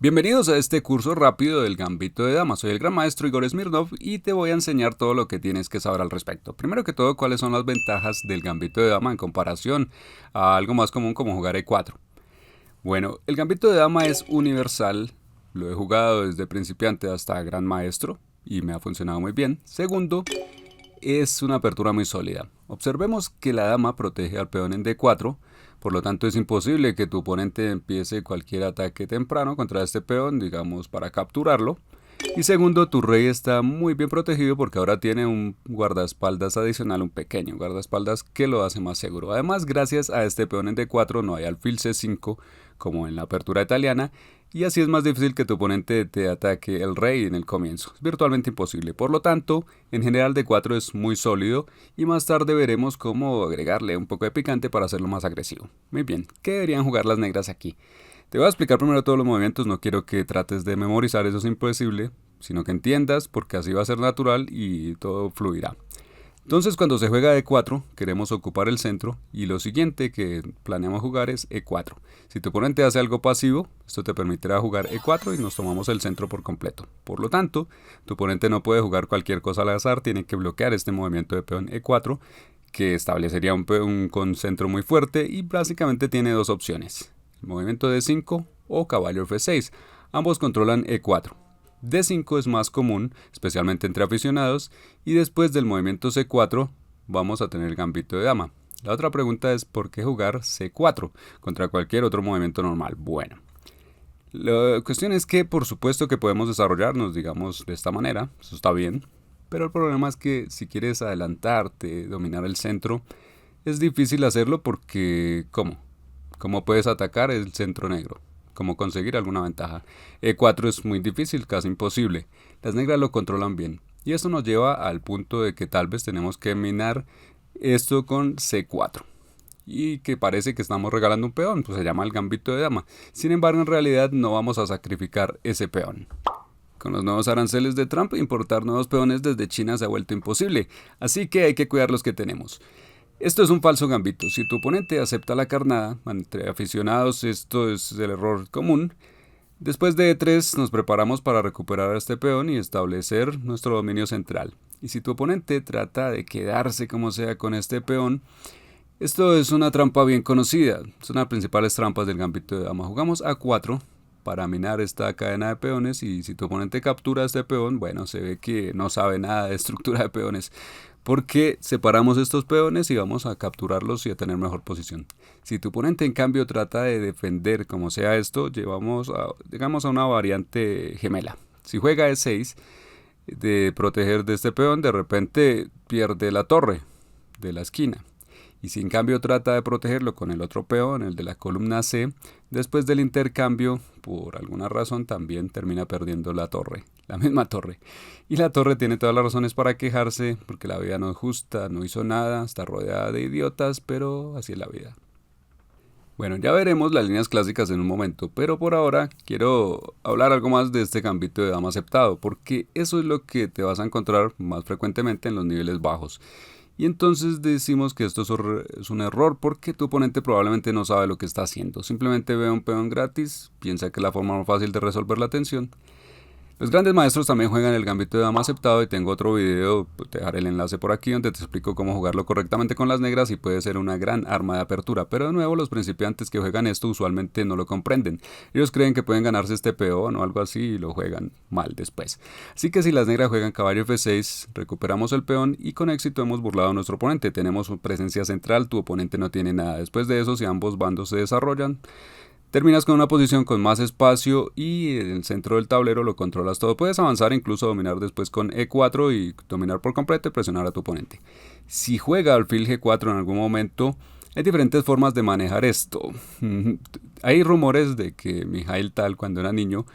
Bienvenidos a este curso rápido del Gambito de Dama. Soy el gran maestro Igor Smirnov y te voy a enseñar todo lo que tienes que saber al respecto. Primero que todo, cuáles son las ventajas del Gambito de Dama en comparación a algo más común como jugar E4. Bueno, el Gambito de Dama es universal. Lo he jugado desde principiante hasta gran maestro y me ha funcionado muy bien. Segundo, es una apertura muy sólida. Observemos que la dama protege al peón en D4, por lo tanto es imposible que tu oponente empiece cualquier ataque temprano contra este peón, digamos, para capturarlo. Y segundo, tu rey está muy bien protegido porque ahora tiene un guardaespaldas adicional, un pequeño guardaespaldas que lo hace más seguro. Además, gracias a este peón en D4 no hay alfil C5 como en la apertura italiana, y así es más difícil que tu oponente te ataque el rey en el comienzo. Es virtualmente imposible. Por lo tanto, en general D4 es muy sólido y más tarde veremos cómo agregarle un poco de picante para hacerlo más agresivo. Muy bien, ¿qué deberían jugar las negras aquí? Te voy a explicar primero todos los movimientos, no quiero que trates de memorizar, eso es imposible, sino que entiendas porque así va a ser natural y todo fluirá. Entonces cuando se juega E4 queremos ocupar el centro y lo siguiente que planeamos jugar es E4. Si tu oponente hace algo pasivo, esto te permitirá jugar E4 y nos tomamos el centro por completo. Por lo tanto, tu oponente no puede jugar cualquier cosa al azar, tiene que bloquear este movimiento de peón E4 que establecería un concentro muy fuerte y básicamente tiene dos opciones. El movimiento D5 o caballo F6. Ambos controlan E4. D5 es más común, especialmente entre aficionados, y después del movimiento C4 vamos a tener el gambito de dama. La otra pregunta es ¿por qué jugar C4 contra cualquier otro movimiento normal? Bueno, la cuestión es que por supuesto que podemos desarrollarnos, digamos, de esta manera, eso está bien, pero el problema es que si quieres adelantarte, dominar el centro, es difícil hacerlo porque ¿cómo? ¿Cómo puedes atacar el centro negro? ¿Cómo conseguir alguna ventaja? E4 es muy difícil, casi imposible. Las negras lo controlan bien. Y esto nos lleva al punto de que tal vez tenemos que minar esto con C4. Y que parece que estamos regalando un peón, pues se llama el gambito de dama. Sin embargo, en realidad no vamos a sacrificar ese peón. Con los nuevos aranceles de Trump, importar nuevos peones desde China se ha vuelto imposible, así que hay que cuidar los que tenemos. Esto es un falso gambito. Si tu oponente acepta la carnada, entre aficionados esto es el error común. Después de E3 nos preparamos para recuperar a este peón y establecer nuestro dominio central. Y si tu oponente trata de quedarse como sea con este peón, esto es una trampa bien conocida. Son las principales trampas del gambito de dama. Jugamos A4 para minar esta cadena de peones y si tu oponente captura este peón, bueno, se ve que no sabe nada de estructura de peones porque separamos estos peones y vamos a capturarlos y a tener mejor posición. Si tu oponente en cambio trata de defender como sea esto, llegamos a una variante gemela. Si juega E6 de proteger de este peón, de repente pierde la torre de la esquina. Y si en cambio trata de protegerlo con el otro peón, el de la columna C, después del intercambio, por alguna razón también termina perdiendo la torre, la misma torre. Y la torre tiene todas las razones para quejarse, porque la vida no es justa, no hizo nada, está rodeada de idiotas, pero así es la vida. Bueno, ya veremos las líneas clásicas en un momento, pero por ahora quiero hablar algo más de este gambito de dama aceptado, porque eso es lo que te vas a encontrar más frecuentemente en los niveles bajos. Y entonces decimos que esto es un error porque tu oponente probablemente no sabe lo que está haciendo. Simplemente ve un peón gratis, piensa que es la forma más fácil de resolver la tensión. Los grandes maestros también juegan el gambito de dama aceptado y tengo otro video, te dejaré el enlace por aquí donde te explico cómo jugarlo correctamente con las negras y puede ser una gran arma de apertura. Pero de nuevo los principiantes que juegan esto usualmente no lo comprenden. Ellos creen que pueden ganarse este peón o algo así y lo juegan mal después. Así que si las negras juegan caballo F6, recuperamos el peón y con éxito hemos burlado a nuestro oponente. Tenemos presencia central, tu oponente no tiene nada. Después de eso, si ambos bandos se desarrollan, terminas con una posición con más espacio y en el centro del tablero lo controlas todo. Puedes avanzar, incluso dominar después con E4 y dominar por completo y presionar a tu oponente. Si juega alfil G4 en algún momento, hay diferentes formas de manejar esto. Hay rumores de que Mijail Tal, cuando era niño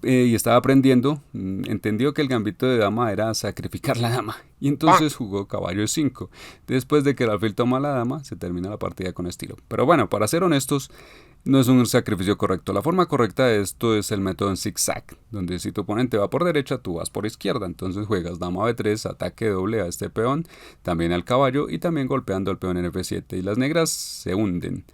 y estaba aprendiendo, entendió que el gambito de dama era sacrificar la dama y entonces jugó caballo E5. Después de que el alfil toma la dama, se termina la partida con estilo. Pero bueno, para ser honestos, no es un sacrificio correcto. La forma correcta de esto es el método en zigzag, donde si tu oponente va por derecha, tú vas por izquierda. Entonces juegas dama B3, ataque doble a este peón, también al caballo y también golpeando al peón en F7 y las negras se hunden.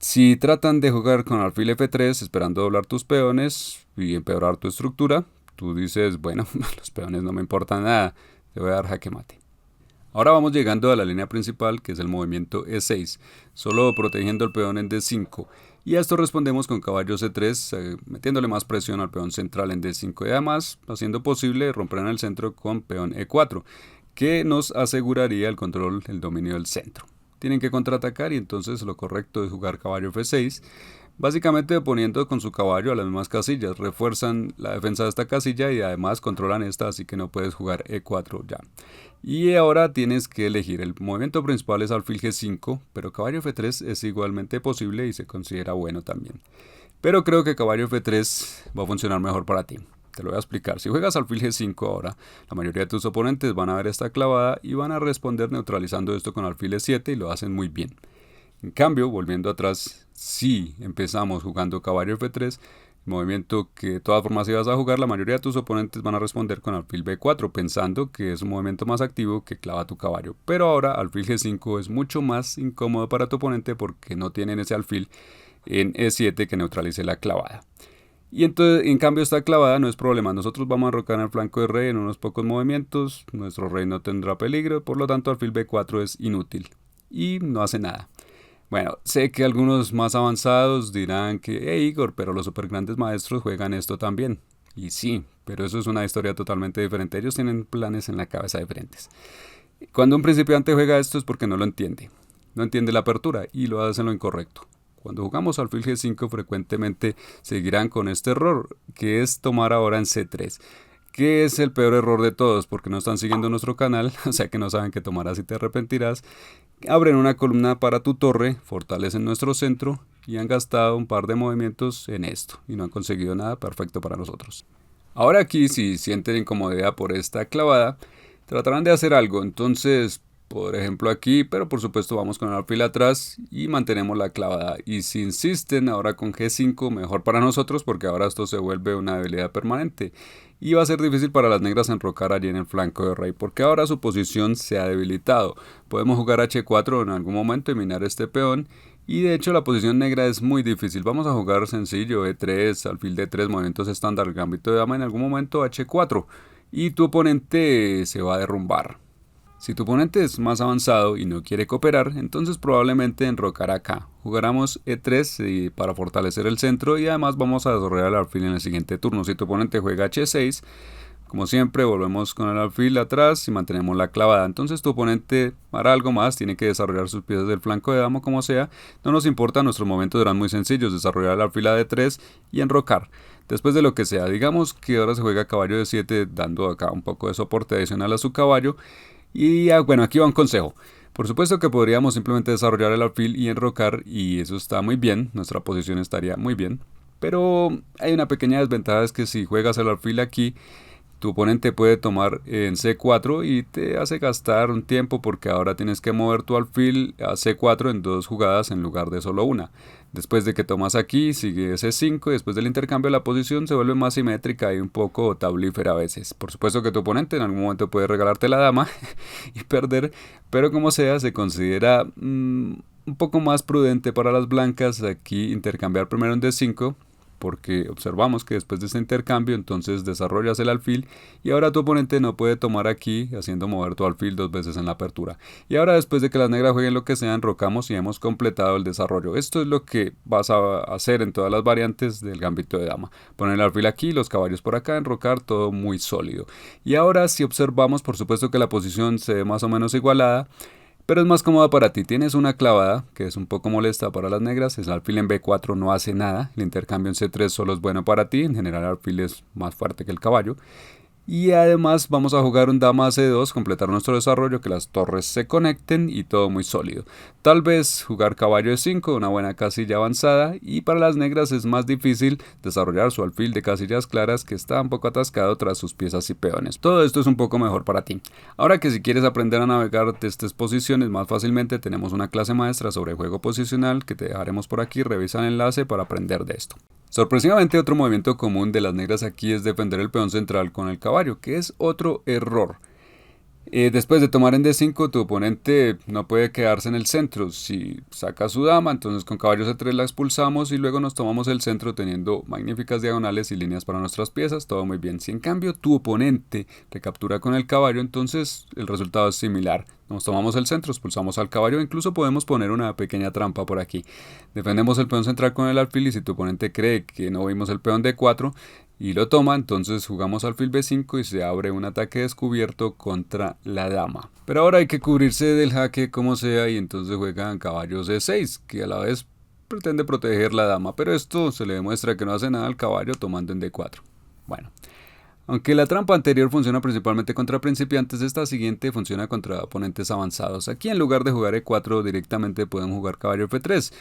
Si tratan de jugar con alfil F3 esperando doblar tus peones y empeorar tu estructura, tú dices, bueno, los peones no me importan nada, te voy a dar jaque mate. Ahora vamos llegando a la línea principal, que es el movimiento E6, solo protegiendo el peón en D5. Y a esto respondemos con caballo C3, metiéndole más presión al peón central en D5 y además haciendo posible romper en el centro con peón E4, que nos aseguraría el control, el dominio del centro. Tienen que contraatacar y entonces lo correcto es jugar caballo F6, básicamente poniendo con su caballo a las mismas casillas, refuerzan la defensa de esta casilla y además controlan esta, así que no puedes jugar E4 ya. Y ahora tienes que elegir, el movimiento principal es alfil G5, pero caballo F3 es igualmente posible y se considera bueno también. Pero creo que caballo F3 va a funcionar mejor para ti. Te lo voy a explicar. Si juegas alfil G5 ahora, la mayoría de tus oponentes van a ver esta clavada y van a responder neutralizando esto con alfil E7 y lo hacen muy bien. En cambio, volviendo atrás, si empezamos jugando caballo F3, movimiento que de todas formas ibas a jugar, la mayoría de tus oponentes van a responder con alfil B4, pensando que es un movimiento más activo que clava tu caballo. Pero ahora alfil G5 es mucho más incómodo para tu oponente porque no tienen ese alfil en E7 que neutralice la clavada. Y entonces, en cambio, esta clavada no es problema. Nosotros vamos a enrocar en el flanco de rey en unos pocos movimientos. Nuestro rey no tendrá peligro, por lo tanto alfil B4 es inútil y no hace nada. Bueno, sé que algunos más avanzados dirán que, hey Igor, pero los super grandes maestros juegan esto también. Y sí, pero eso es una historia totalmente diferente. Ellos tienen planes en la cabeza diferentes. Cuando un principiante juega esto es porque no lo entiende. No entiende la apertura y lo hace en lo incorrecto. Cuando jugamos alfil G5 frecuentemente seguirán con este error, que es tomar ahora en C3. Que es el peor error de todos porque no están siguiendo nuestro canal, o sea que no saben que tomarás y te arrepentirás. Abren una columna para tu torre, fortalecen nuestro centro y han gastado un par de movimientos en esto y no han conseguido nada perfecto para nosotros. Ahora aquí, si sienten incomodidad por esta clavada, tratarán de hacer algo. Entonces, por ejemplo aquí, pero por supuesto vamos con el alfil atrás y mantenemos la clavada. Y si insisten ahora con G5, mejor para nosotros porque ahora esto se vuelve una debilidad permanente. Y va a ser difícil para las negras enrocar allí en el flanco de rey porque ahora su posición se ha debilitado. Podemos jugar H4 en algún momento y minar este peón. Y de hecho la posición negra es muy difícil. Vamos a jugar sencillo, E3, alfil D3, movimientos estándar, gambito de dama, en algún momento H4. Y tu oponente se va a derrumbar. Si tu oponente es más avanzado y no quiere cooperar, entonces probablemente enrocará acá. Jugaremos E3 para fortalecer el centro y además vamos a desarrollar el alfil en el siguiente turno. Si tu oponente juega H6, como siempre volvemos con el alfil atrás y mantenemos la clavada. Entonces tu oponente hará algo más, tiene que desarrollar sus piezas del flanco de dama como sea. No nos importa, nuestros momentos serán muy sencillos, desarrollar el alfil a D3 y enrocar. Después de lo que sea, digamos que ahora se juega caballo D7 dando acá un poco de soporte adicional a su caballo. Y bueno, aquí va un consejo. Por supuesto que podríamos simplemente desarrollar el alfil y enrocar y eso está muy bien, nuestra posición estaría muy bien. Pero hay una pequeña desventaja, es que si juegas el alfil aquí, tu oponente puede tomar en C4 y te hace gastar un tiempo porque ahora tienes que mover tu alfil a C4 en 2 jugadas en lugar de solo una. Después de que tomas aquí, sigue C5 y después del intercambio la posición se vuelve más simétrica y un poco tablífera a veces. Por supuesto que tu oponente en algún momento puede regalarte la dama y perder, pero como sea se considera un poco más prudente para las blancas aquí intercambiar primero en D5. Porque observamos que después de este intercambio entonces desarrollas el alfil y ahora tu oponente no puede tomar aquí haciendo mover tu alfil 2 veces en la apertura. Y ahora después de que las negras jueguen lo que sea, enrocamos y hemos completado el desarrollo. Esto es lo que vas a hacer en todas las variantes del gambito de dama. Poner el alfil aquí, los caballos por acá, enrocar, todo muy sólido. Y ahora si observamos, por supuesto que la posición se ve más o menos igualada, pero es más cómoda para ti. Tienes una clavada que es un poco molesta para las negras. El alfil en B4 no hace nada. El intercambio en C3 solo es bueno para ti. En general el alfil es más fuerte que el caballo. Y además vamos a jugar un dama a C2, completar nuestro desarrollo, que las torres se conecten y todo muy sólido. Tal vez jugar caballo E5, una buena casilla avanzada, y para las negras es más difícil desarrollar su alfil de casillas claras que está un poco atascado tras sus piezas y peones. Todo esto es un poco mejor para ti. Ahora que si quieres aprender a navegar de estas posiciones más fácilmente, tenemos una clase maestra sobre juego posicional que te dejaremos por aquí, revisa el enlace para aprender de esto. Sorpresivamente otro movimiento común de las negras aquí es defender el peón central con el caballo, que es otro error. Después de tomar en D5, tu oponente no puede quedarse en el centro. Si saca su dama, entonces con caballo C3 la expulsamos y luego nos tomamos el centro teniendo magníficas diagonales y líneas para nuestras piezas. Todo muy bien. Si en cambio tu oponente recaptura con el caballo, entonces el resultado es similar. Nos tomamos el centro, expulsamos al caballo, incluso podemos poner una pequeña trampa por aquí. Defendemos el peón central con el alfil y si tu oponente cree que no vimos el peón D4 y lo toma, entonces jugamos alfil B5 y se abre un ataque descubierto contra la dama. Pero ahora hay que cubrirse del jaque como sea y entonces juegan caballo C6, que a la vez pretende proteger la dama, pero esto se le demuestra que no hace nada al caballo tomando en D4. Bueno. Aunque la trampa anterior funciona principalmente contra principiantes, esta siguiente funciona contra oponentes avanzados. Aquí en lugar de jugar E4 directamente pueden jugar caballo F3.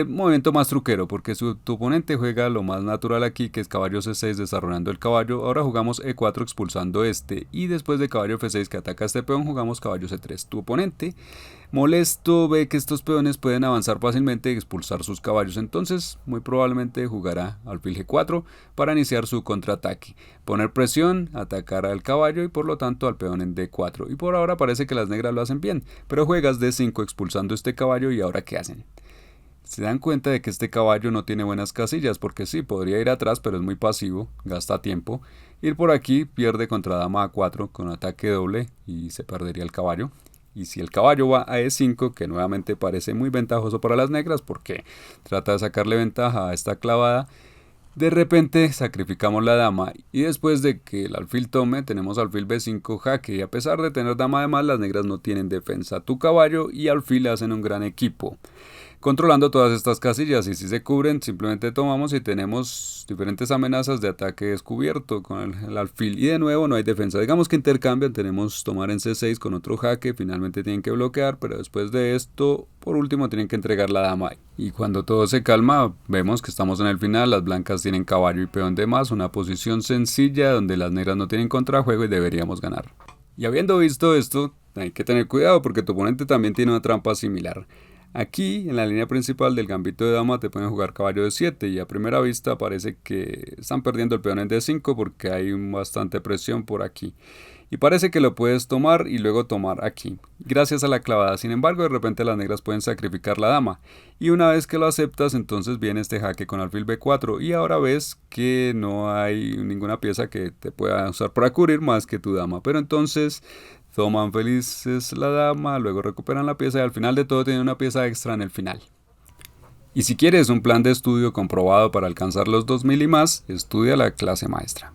Movimiento más truquero porque tu oponente juega lo más natural aquí, que es caballo C6 desarrollando el caballo. Ahora jugamos E4 expulsando este y después de caballo F6 que ataca este peón jugamos caballo C3. Tu oponente molesto ve que estos peones pueden avanzar fácilmente y expulsar sus caballos, entonces muy probablemente jugará alfil G4 para iniciar su contraataque, poner presión, atacar al caballo y por lo tanto al peón en D4. Y por ahora parece que las negras lo hacen bien, pero juegas D5 expulsando este caballo y ahora ¿qué hacen? Se dan cuenta de que este caballo no tiene buenas casillas, porque sí, podría ir atrás, pero es muy pasivo, gasta tiempo. Ir por aquí pierde contra dama A4 con ataque doble y se perdería el caballo. Y si el caballo va a E5, que nuevamente parece muy ventajoso para las negras, porque trata de sacarle ventaja a esta clavada, de repente sacrificamos la dama y después de que el alfil tome tenemos alfil B5 jaque y a pesar de tener dama de más las negras no tienen defensa. Tu caballo y alfil hacen un gran equipo controlando todas estas casillas y si se cubren simplemente tomamos y tenemos diferentes amenazas de ataque descubierto con el alfil y de nuevo no hay defensa. Digamos que intercambian, tenemos tomar en C6 con otro jaque, finalmente tienen que bloquear, pero después de esto por último tienen que entregar la dama y cuando todo se calma vemos que estamos en el final, las blancas tienen caballo y peón de más, una posición sencilla donde las negras no tienen contrajuego y deberíamos ganar. Y habiendo visto esto hay que tener cuidado porque tu oponente también tiene una trampa similar. Aquí, en la línea principal del gambito de dama, te pueden jugar caballo de 7 y a primera vista parece que están perdiendo el peón en D5 porque hay bastante presión por aquí. Y parece que lo puedes tomar y luego tomar aquí, gracias a la clavada. Sin embargo, de repente las negras pueden sacrificar la dama. Y una vez que lo aceptas, entonces viene este jaque con alfil B4 y ahora ves que no hay ninguna pieza que te pueda usar para cubrir más que tu dama. Pero entonces toman felices la dama, luego recuperan la pieza y al final de todo tienen una pieza extra en el final. Y si quieres un plan de estudio comprobado para alcanzar los 2000 y más, estudia la clase maestra.